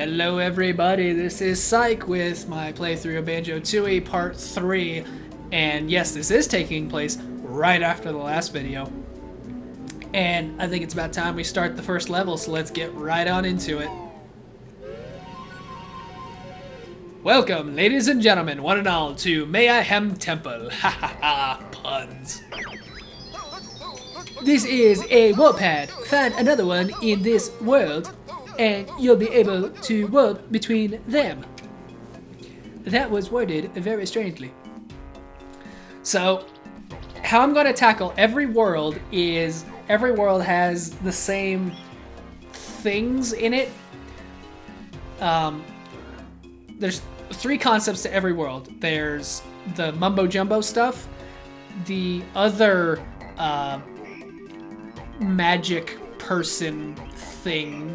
Hello everybody, this is Psych with my playthrough of Banjo Tooie Part 3. And yes, this is taking place right after the last video. And I think it's about time we start the first level, so let's get right on into it. Welcome, ladies and gentlemen, one and all, to Mayahem Temple. Ha ha ha, puns. This is a warp pad. Find another one in this world, and you'll be able to warp between them. That was worded very strangely. So, how I'm going to tackle every world is every world has the same things in it. There's three concepts to every world. There's the mumbo jumbo stuff, the other magic person thing,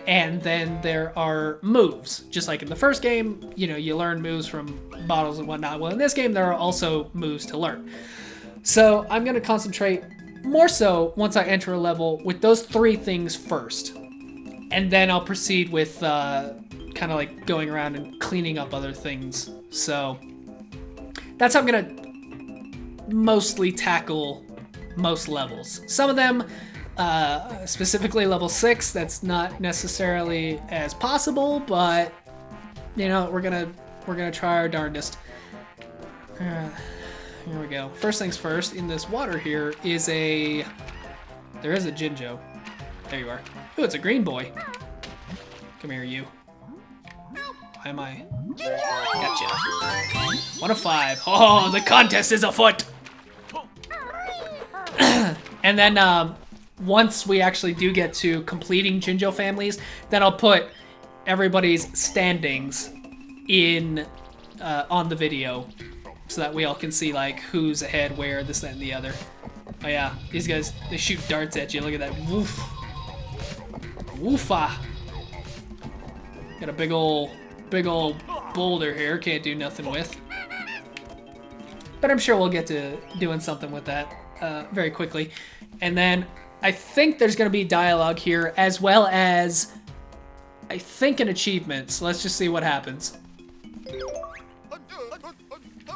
and then there are moves. Just like in the first game, you know, you learn moves from bottles and whatnot. Well, in this game, there are also moves to learn. So I'm going to concentrate more so once I enter a level with those three things first. And then I'll proceed with kind of like going around and cleaning up other things. So that's how I'm going to mostly tackle most levels. Some of them, specifically level 6, that's not necessarily as possible, but you know, we're gonna try our darndest. Here we go. First things first, in this water here is there is a Jinjo. There you are. Ooh, it's a green boy. Come here, you. Why am I? Gotcha. 1 of 5. Oh, the contest is afoot. And then once we actually do get to completing Jinjo families, then I'll put everybody's standings in on the video so that we all can see like who's ahead, where, this, that, and the other. Oh yeah, these guys, they shoot darts at you. Look at that. Woof. Woofa. Got a big old boulder here. Can't do nothing with. But I'm sure we'll get to doing something with that very quickly. And then I think there's going to be dialogue here, as well as I think an achievement. So let's just see what happens.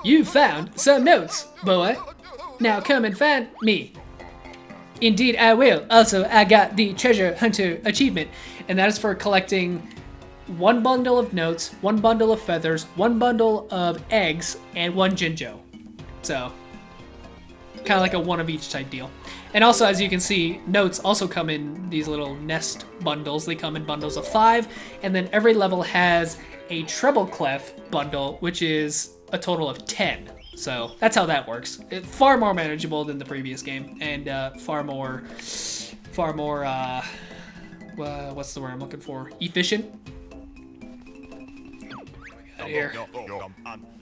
You found some notes, boy. Now come and find me. Indeed I will. Also, I got the treasure hunter achievement, and that is for collecting 1 bundle of notes, 1 bundle of feathers, 1 bundle of eggs, and 1 Jinjo. So, kind of like a 1 of each type deal. And also, as you can see, notes also come in these little nest bundles. They come in bundles of 5, and then every level has a treble clef bundle, which is a total of 10. So that's how that works. It's far more manageable than the previous game, and far more, what's the word I'm looking for? Efficient. Here.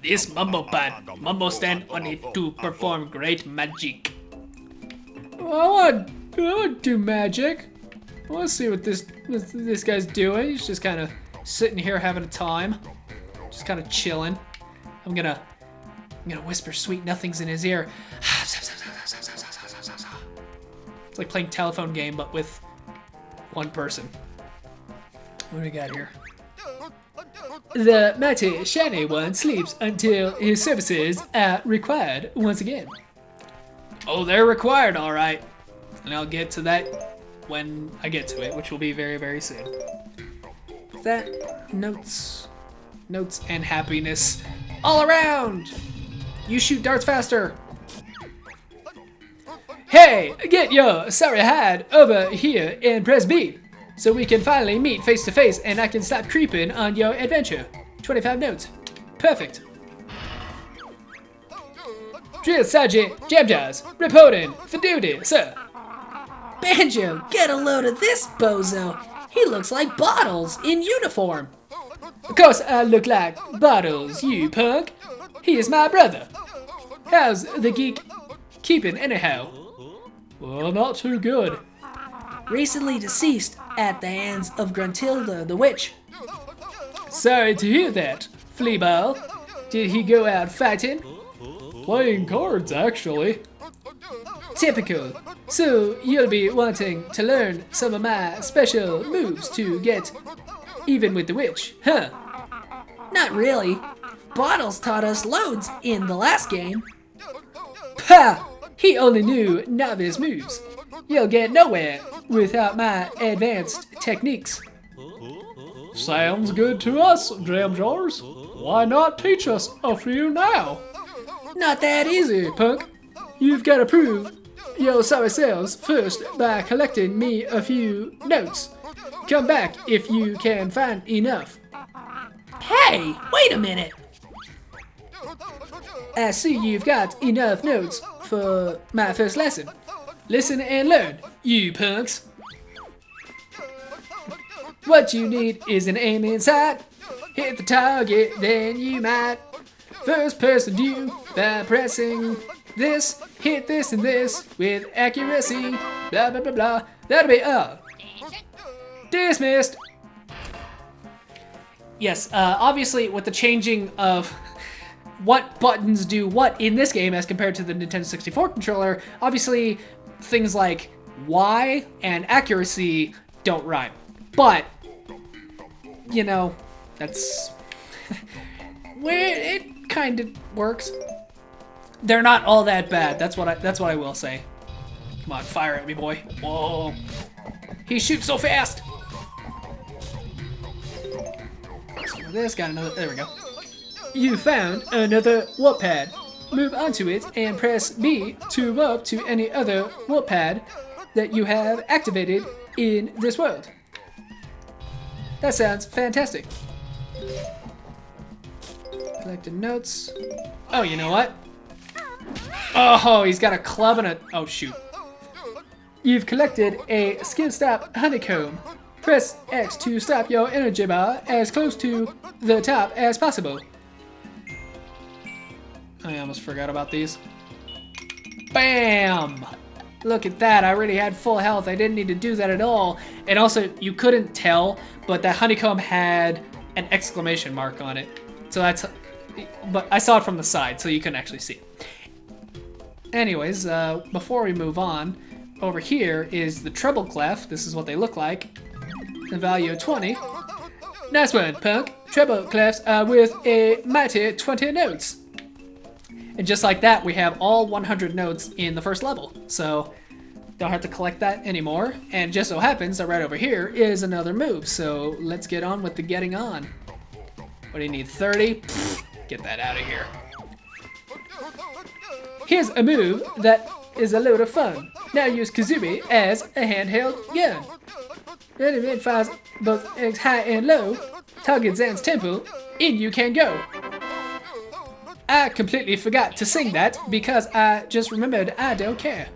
This Mumbo pad. Mumbo stand on it to perform great magic. I want do magic. I want to see what this guy's doing. He's just kind of sitting here having a time. Just kind of chilling. I'm gonna whisper sweet nothings in his ear. It's like playing telephone game, but with 1 person. What do we got here? The mighty shiny one sleeps until his services are required once again. Oh, they're required, all right. And I'll get to that when I get to it, which will be very, very soon. That notes and happiness all around. You shoot darts faster. Hey, get your sorry hide over here and press B, so we can finally meet face to face and I can stop creeping on your adventure. 25 notes. Perfect. Drill Sergeant Jam-Jazz, reporting for duty, sir. Banjo, get a load of this bozo. He looks like Bottles in uniform. Of course I look like Bottles, you punk. He is my brother. How's the geek keeping anyhow? Well, not too good. Recently deceased at the hands of Gruntilda the witch. Sorry to hear that, Fleaball. Did he go out fighting? Playing cards, actually. Typical. So you'll be wanting to learn some of my special moves to get even with the witch, huh? Not really. Bottles taught us loads in the last game. Ha! He only knew novice moves. You'll get nowhere without my advanced techniques. Sounds good to us, Jam Jars. Why not teach us a few now? Not that easy. Easy, punk. You've got to prove your sorry selves first by collecting me a few notes. Come back if you can find enough. Hey, wait a minute. I see you've got enough notes for my first lesson. Listen and learn, you punks. What you need is an aim inside. Hit the target, then you might. First person view by pressing this. Hit this and this with accuracy. Blah, blah, blah, blah. That'll be all. Dismissed. Yes, obviously with the changing of what buttons do what in this game as compared to the Nintendo 64 controller, obviously things like Y and accuracy don't rhyme. But, you know, that's where it kind of works. They're not all that bad. That's what I will say. Come on, fire at me, boy. Whoa. He shoots so fast. This got another. There we go. You found another warp pad. Move onto it and press B to warp to any other warp pad that you have activated in this world. That sounds fantastic. Collected notes. Oh, you know what? Oh, he's got a club and a. Oh, shoot. You've collected a skill stop honeycomb. Press X to stop your energy bar as close to the top as possible. I almost forgot about these. Bam! Look at that, I already had full health. I didn't need to do that at all. And also, you couldn't tell, but that honeycomb had an exclamation mark on it. So that's, but I saw it from the side, so you couldn't actually see it. Anyways, before we move on, over here is the treble clef. This is what they look like. The value of 20. Nice one, punk. Treble clefs are worth a mighty 20 notes. And just like that, we have all 100 notes in the first level. So, don't have to collect that anymore. And just so happens that right over here is another move. So, let's get on with the getting on. What do you need, 30? Pfft, get that out of here. Here's a move that is a load of fun. Now use Kazooie as a handheld gun. It fires both eggs high and low. Target Zan's temple. In you can go. I completely forgot to sing that because I just remembered I don't care.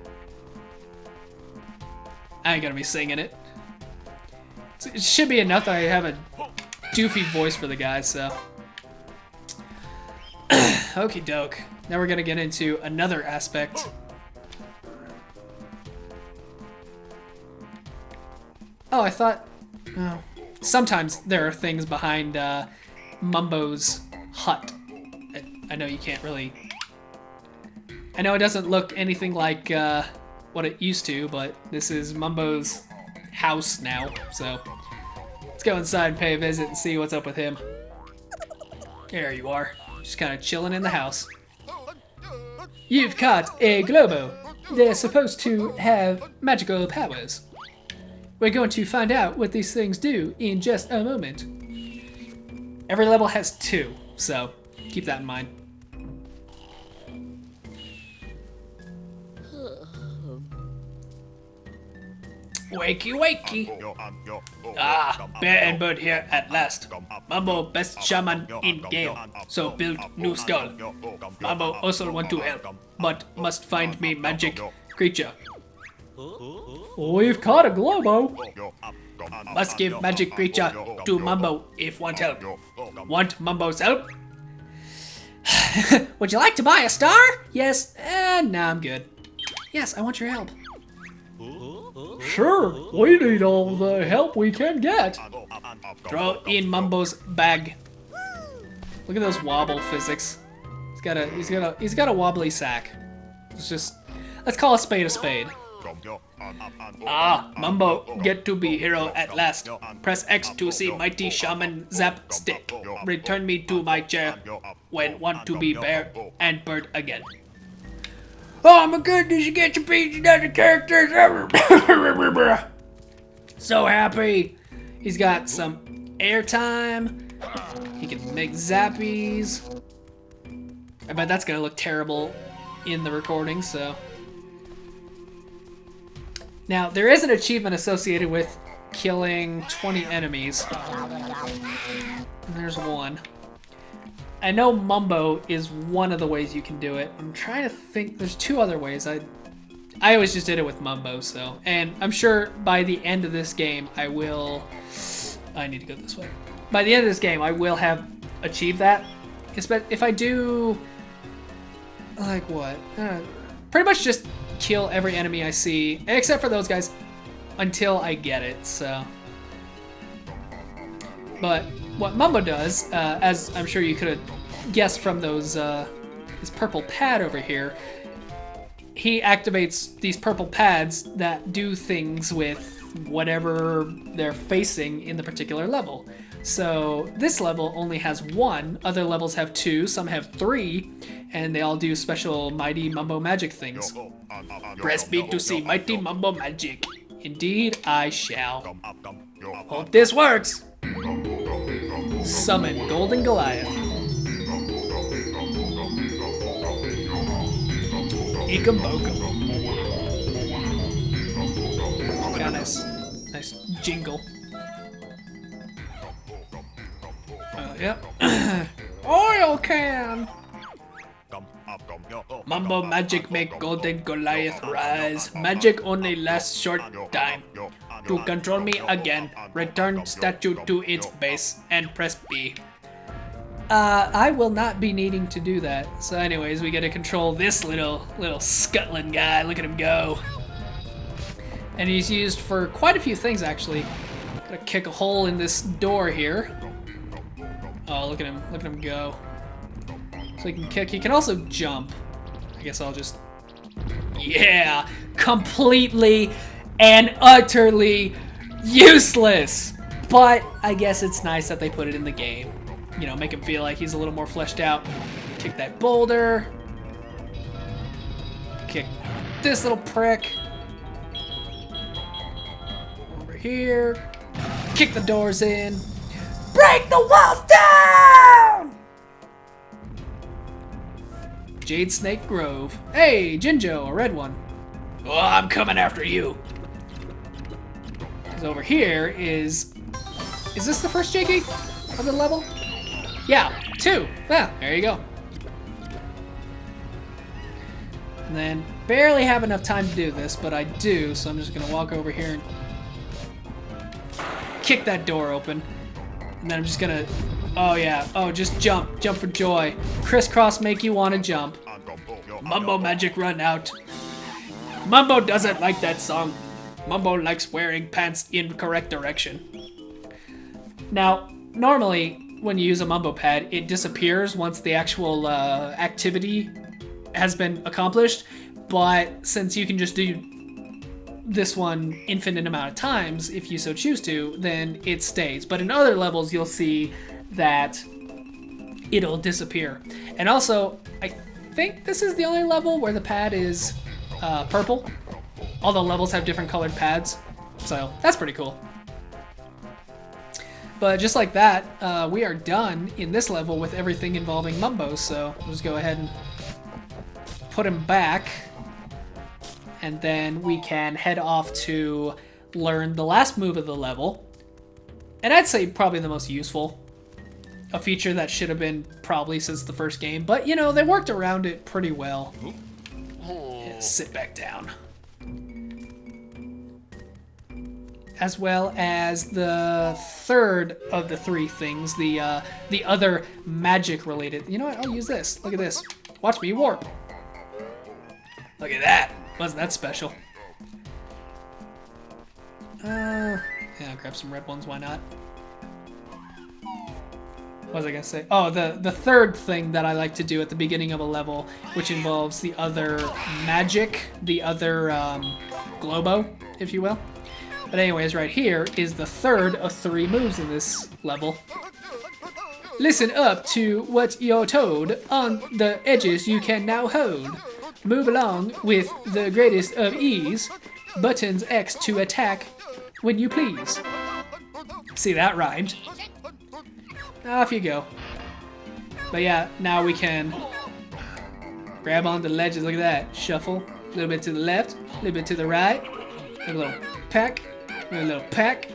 I ain't gonna be singing it. It should be enough that I have a doofy voice for the guys, so. Okie doke. Now we're gonna get into another aspect. Oh, I thought. Oh. Sometimes there are things behind Mumbo's hut. I know you can't really. I know it doesn't look anything like what it used to, but this is Mumbo's house now, so let's go inside and pay a visit and see what's up with him. There you are, just kind of chilling in the house. You've caught a Globo. They're supposed to have magical powers. We're going to find out what these things do in just a moment. Every level has 2, so keep that in mind. Wakey, wakey. Ah, Bear and Bird here at last. Mumbo best shaman in Gale, so build new skull. Mumbo also want to help, but must find me magic creature. We've caught a Globo. Must give magic creature to Mumbo if want help. Want Mumbo's help? Would you like to buy a star? Yes, nah, I'm good. Yes, I want your help. Sure, we need all the help we can get. Throw in Mumbo's bag. Look at those wobble physics. He's got a wobbly sack. Let's call a spade a spade. Ah, Mumbo, get to be hero at last. Press X to see mighty shaman zap stick. Return me to my chair when want to be bear and bird again. Oh my goodness, you get to beat another characters ever. So happy. He's got some airtime. He can make zappies. I bet that's gonna look terrible in the recording, so. Now, there is an achievement associated with killing 20 enemies. And there's one. I know Mumbo is one of the ways you can do it. I'm trying to think, there's 2 other ways. I always just did it with Mumbo, so. And I'm sure by the end of this game, I need to go this way. By the end of this game, I will have achieved that. If I do, like what? Pretty much just kill every enemy I see, except for those guys, until I get it, so. But what Mumbo does, as I'm sure you could have guessed from those, this purple pad over here, he activates these purple pads that do things with whatever they're facing in the particular level. So this level only has 1, other levels have 2, some have 3, and they all do special mighty Mumbo magic things. Press B to see mighty Mumbo magic. Indeed, I shall. Hope this works. Summon Golden Goliath. Ikambokum. Got a nice jingle. Yep. Oil can! Mumbo magic make Golden Goliath rise. Magic only lasts short time. To control me again, return statue to its base and press B. I will not be needing to do that. So anyways, we get to control this little scuttling guy. Look at him go. And he's used for quite a few things, actually. Gotta kick a hole in this door here. Oh, look at him go. So he can kick. He can also jump. I guess I'll just... Yeah! Completely and utterly useless! But I guess it's nice that they put it in the game. You know, make him feel like he's a little more fleshed out. Kick that boulder. Kick this little prick. Over here. Kick the doors in. Break the walls down! Jade Snake Grove. Hey, Jinjo, a red one. Oh, I'm coming after you. Because over here is this the first Jiggy of the level? Yeah, 2. Yeah, there you go. And then barely have enough time to do this, but I do, so I'm just gonna walk over here and kick that door open. And then I'm just gonna, oh yeah, oh just jump for joy. Crisscross make you wanna jump. Mumbo magic run out. Mumbo doesn't like that song. Mumbo likes wearing pants in correct direction. Now, normally when you use a Mumbo pad, it disappears once the actual activity has been accomplished. But since you can just do this one infinite amount of times, if you so choose to, then it stays. But in other levels, you'll see that it'll disappear. And also, I think this is the only level where the pad is purple. All the levels have different colored pads, so that's pretty cool. But just like that, we are done in this level with everything involving Mumbo, so we'll just go ahead and put him back. And then we can head off to learn the last move of the level. And I'd say probably the most useful. A feature that should have been probably since the first game, but you know, they worked around it pretty well. Yeah, sit back down. As well as the third of the 3 things, the other magic related. You know what, I'll use this. Look at this. Watch me warp. Look at that. Wasn't that special? Yeah, I'll grab some red ones, why not? What was I gonna say? Oh, the third thing that I like to do at the beginning of a level, which involves the other magic, the other globo, if you will. But anyways, right here is the third of 3 moves in this level. Listen up to what you're told. On the edges you can now hold. Move along with the greatest of ease. Buttons X to attack when you please. See, that rhymed. Off you go. But yeah, now we can grab on the ledges. Look at that. Shuffle. A little bit to the left, a little bit to the right. A little peck, a little peck.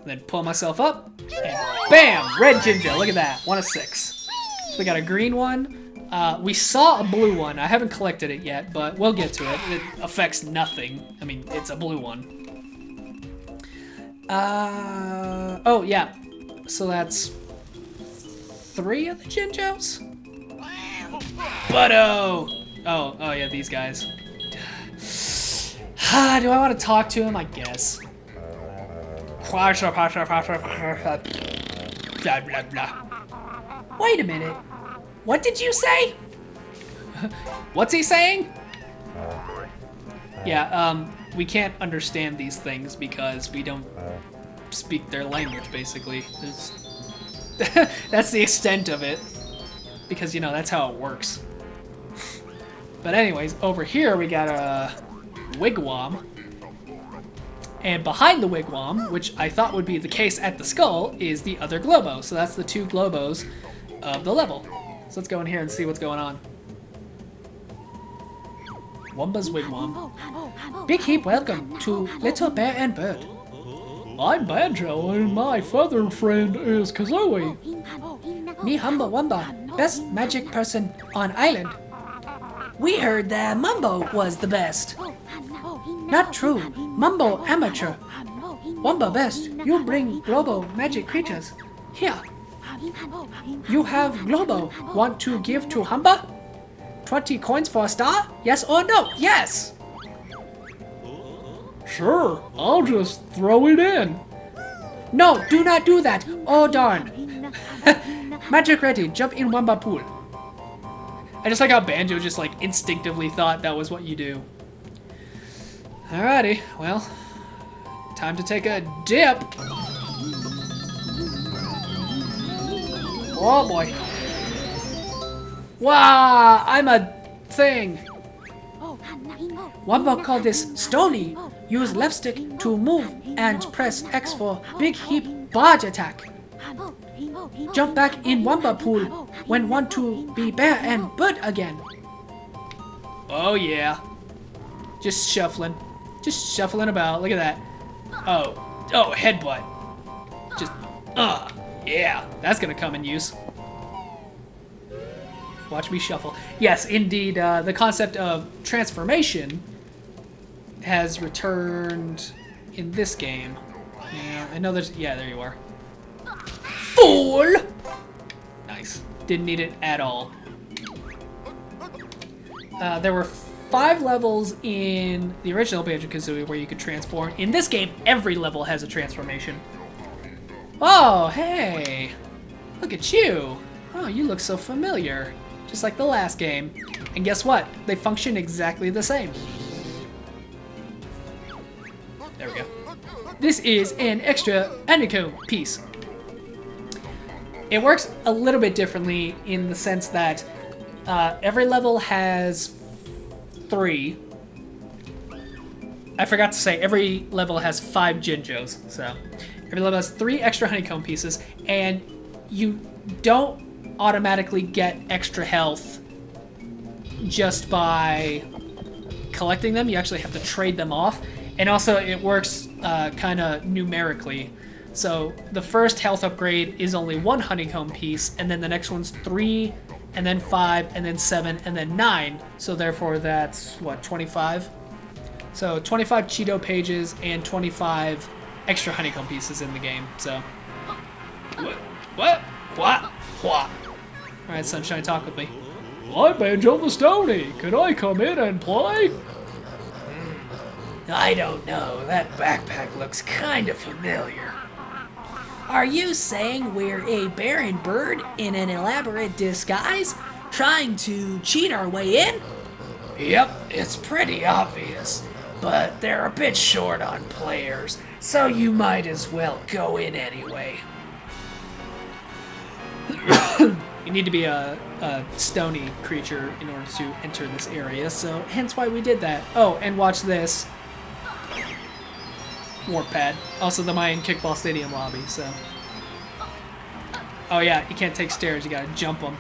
Then pull myself up. And bam! Red ginger. Look at that. 1 of 6. So we got a green one. We saw a blue one. I haven't collected it yet, but we'll get to it. It affects nothing. I mean, it's a blue one. Oh, yeah. So that's 3 of the Jinjos? Butto! Oh, yeah, these guys. Do I want to talk to him? I guess. Blah, blah, blah. Wait a minute. What did you say? What's he saying? Yeah, we can't understand these things because we don't speak their language, basically. That's the extent of it. Because, you know, that's how it works. But anyways, over here we got a wigwam. And behind the wigwam, which I thought would be the case at the skull, is the other globo. So that's the 2 globos of the level. So let's go in here and see what's going on. Wumba's wigwam. Big heap welcome to Little Bear and Bird. I'm Banjo, and my feather friend is Kazooie. Me Humba Wumba, best magic person on island. We heard that Mumbo was the best. Not true. Mumbo amateur. Wumba best. You bring Globo magic creatures. Here. You have Globo. Want to give to Humba? 20 coins for a star? Yes or no? Yes! Sure, I'll just throw it in. No, do not do that. Oh darn. Magic ready. Jump in Wumba pool. I just like how Banjo just like instinctively thought that was what you do. Alrighty, well, time to take a dip. Oh boy. Wow, I'm a thing. Wumba call this Stony. Use left stick to move and press X for big heap barge attack. Jump back in Wumba pool when want to be bear and bird again. Oh yeah. Just shuffling. Just shuffling about. Look at that. Oh, headbutt. Just, yeah. That's gonna come in use. Watch me shuffle. Yes, indeed, the concept of transformation has returned in this game. Yeah, I know there's, yeah, there you are. Fool! Nice. Didn't need it at all. There were 5 levels in the original Banjo-Kazooie where you could transform. In this game, every level has a transformation. Oh, hey! Look at you! Oh, you look so familiar. Just like the last game. And guess what? They function exactly the same. There we go. This is an extra honeycomb piece. It works a little bit differently in the sense that every level has 3. I forgot to say, every level has 5 Jinjos. So every level has 3 extra honeycomb pieces, and you don't automatically get extra health just by collecting them. You actually have to trade them off. And also it works kind of numerically. So the first health upgrade is only 1 honeycomb piece, and then the next one's 3, and then 5, and then 7, and then 9. So therefore that's, what, 25? So 25 Cheeto pages and 25 extra honeycomb pieces in the game, so. What? Alright, Sunshine, talk with me. I'm Banjo the Stony. Can I come in and play? I don't know. That backpack looks kind of familiar. Are you saying we're a bear and bird in an elaborate disguise, trying to cheat our way in? Yep, it's pretty obvious. but they're a bit short on players, so you might as well go in anyway. You need to be a stony creature in order to enter this area, so hence why we did that. Oh, and watch this. Warp pad. Also the Mayan Kickball Stadium lobby, so. Oh yeah, you can't take stairs, you gotta jump them.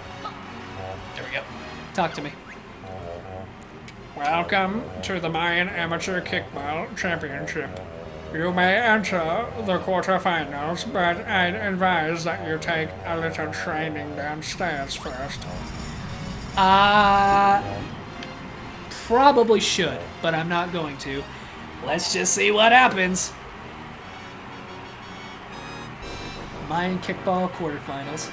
There we go. Talk to me. Welcome to the Mayan Amateur Kickball Championship. You may enter the quarterfinals, but I'd advise that you take a little training downstairs first. Probably should, but I'm not going to. Let's just see what happens. Mayan Kickball quarterfinals.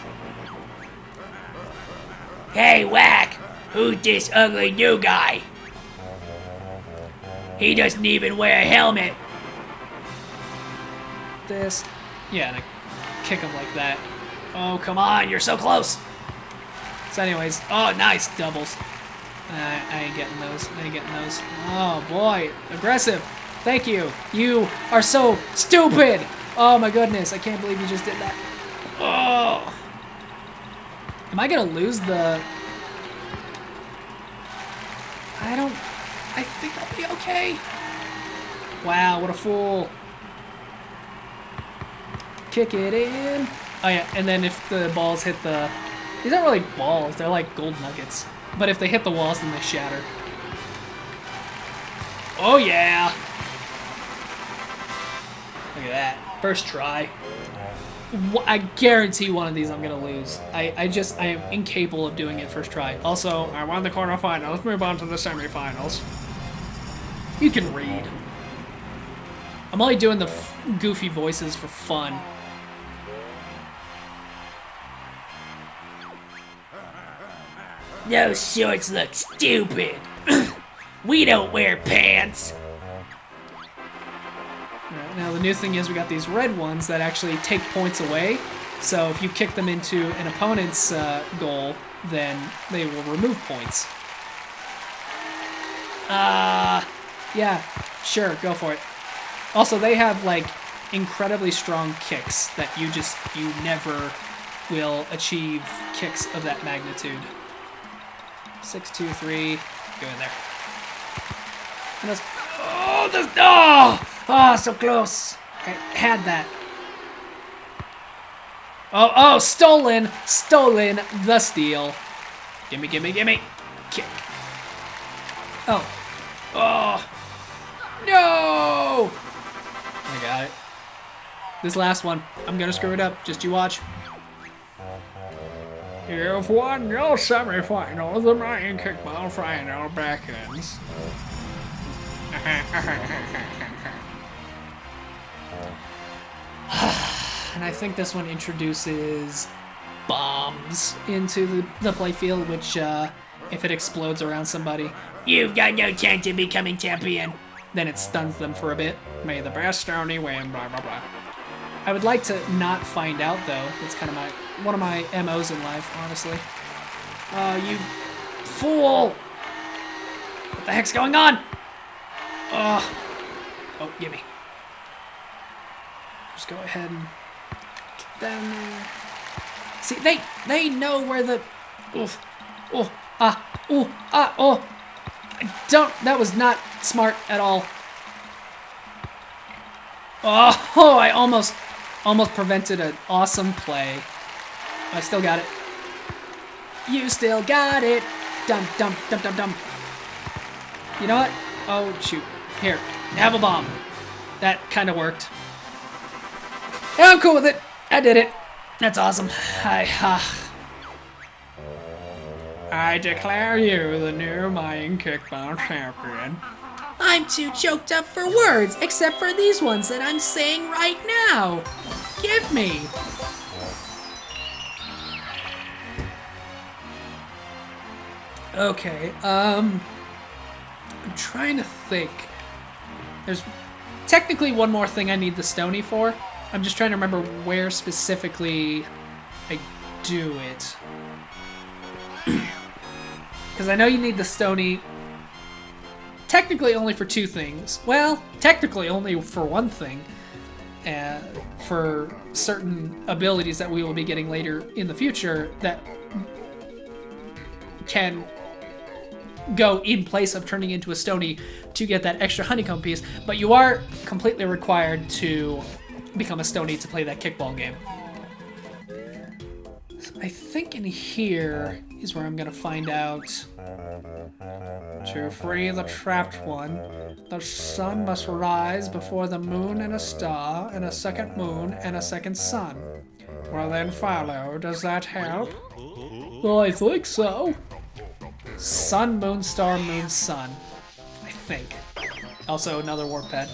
Hey, Whack! Who's this ugly new guy? He doesn't even wear a helmet. This. Yeah, and I kick him like that. Oh, come on, you're so close. So anyways, oh, nice, doubles. I ain't getting those, Oh, boy, aggressive. Thank you. You are so stupid. Oh, my goodness, I can't believe you just did that. Oh. Am I gonna lose the... I think I'll be okay. Wow, what a fool. Kick it in. Oh yeah, and then if the balls hit the... These aren't really balls, they're like gold nuggets. But if they hit the walls, then they shatter. Oh yeah! Look at that. First try. I guarantee one of these I'm gonna lose. I am incapable of doing it first try. Also, I won the quarterfinals. Let's move on to the semifinals. you can read. I'm only doing the goofy voices for fun. Those shorts look stupid. We don't wear pants. Right, now the new thing is we got these red ones that actually take points away. So if you kick them into an opponent's goal, then they will remove points. Yeah, sure, go for it. Also, they have like incredibly strong kicks that you never will achieve kicks of that magnitude. 6, 2, 3, go in there. And those, so close. I had that. Oh, stolen the steal. Gimme. Kick. Oh, no! I got it. This last one, I'm gonna screw it up. Just you watch. You've won your semifinal of the Mayan Kickball Final Beckons. And I think this one introduces bombs into the playfield, which, if it explodes around somebody, you've got no chance of becoming champion. Then it stuns them for a bit. May the best only win, blah, blah, blah. I would like to not find out, though. It's kind of one of my MOs in life, honestly. Oh, you fool! What the heck's going on? Oh, gimme. Just go ahead and get down there. See, they know where the... That was not smart at all. Oh, I almost prevented an awesome play. I still got it. You still got it. Dum. You know what? Oh, shoot. Here, have a bomb. That kind of worked. And I'm cool with it. I did it. That's awesome. I declare you the new Mayan Kickball champion. I'm too choked up for words, except for these ones that I'm saying right now. Give me. Okay, I'm trying to think. There's technically one more thing I need the Stony for. I'm just trying to remember where specifically I do it. Because I know you need the Stony technically only for 2 things. Well, technically only for 1 thing. For certain abilities that we will be getting later in the future that can go in place of turning into a Stony to get that extra honeycomb piece, but you are completely required to become a Stony to play that kickball game. So I think in here is where I'm gonna find out. To free the trapped one, the sun must rise before the moon and a star, and a second moon and a second sun. Well then follow. Does that help? Well, I think so. Sun, moon, star, moon, sun. I think. Also another warp pad.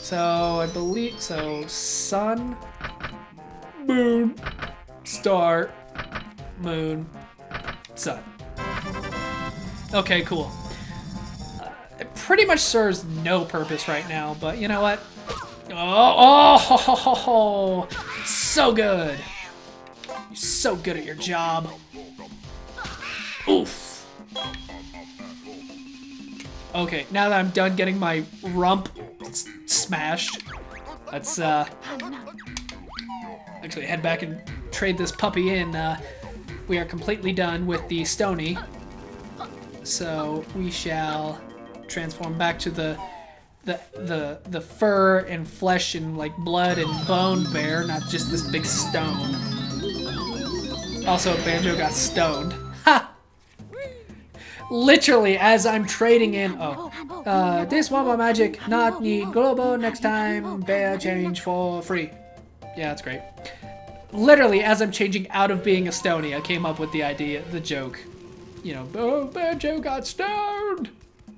So I believe so. Sun, moon, star, moon, sun. Okay, cool. It pretty much serves no purpose right now, but you know what? Oh, so good. You're so good at your job. Oof. Okay, now that I'm done getting my rump smashed, let's actually head back and trade this puppy in. We are completely done with the Stony. So we shall transform back to the fur and flesh and like blood and bone bear, not just this big stone. Also, Banjo got stoned. Ha! Literally, as I'm trading in. This Wamba magic not need global next time. Bear change for free. Yeah, that's great. Literally, as I'm changing out of being a Stony, I came up with the idea, the joke. You know, oh, Banjo got stoned!